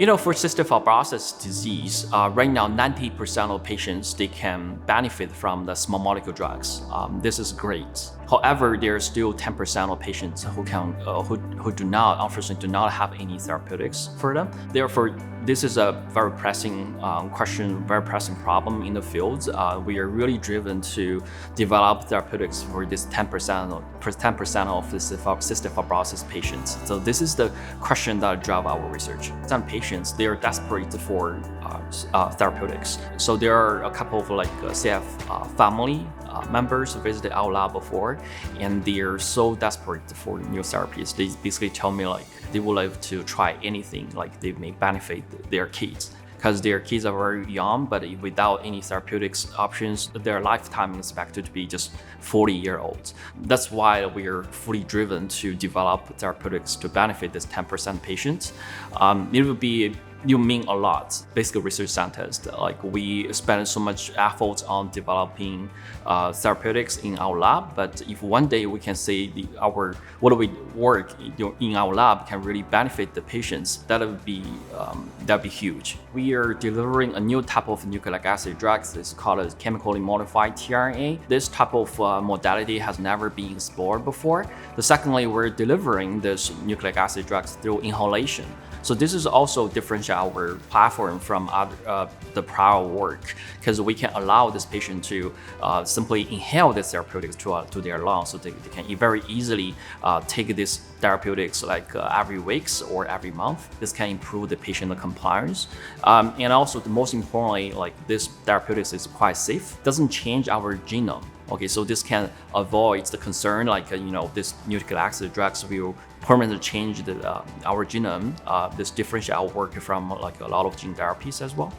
For cystic fibrosis disease, right now 90% of patients, they can benefit from the small molecule drugs. This is great. However, there are still 10% of patients who do not, unfortunately, do not have any therapeutics for them. Therefore, this is a very pressing question, very pressing problem in the field. We are really driven to develop therapeutics for this 10% of cystic fibrosis patients. So this is the question that drives our research. Some patients, they are desperate for therapeutics. So there are a couple of CF family members visited our lab before, and they are so desperate for new therapies. They basically tell me they would like to try anything, they may benefit their kids. Because their kids are very young, but without any therapeutics options, their lifetime is expected to be just 40-year-olds. That's why we are fully driven to develop therapeutics to benefit this 10% patients. You mean a lot. Basically, research scientists, we spend so much effort on developing therapeutics in our lab. But if one day we can say what we work in our lab can really benefit the patients, that'd be huge. We are delivering a new type of nucleic acid drugs. It's called a chemically modified tRNA. This type of modality has never been explored before. Secondly, we're delivering this nucleic acid drugs through inhalation. So this is also differentiate our platform from the prior work, because we can allow this patient to simply inhale this therapeutics to their lungs, so they can very easily take these therapeutics every weeks or every month. This can improve the patient compliance, and also the most importantly, this therapeutics is quite safe. Doesn't change our genome. Okay, so this can avoid the concern this nucleic acid drugs will permanently change our genome. This differentiate our work from a lot of gene therapies as well.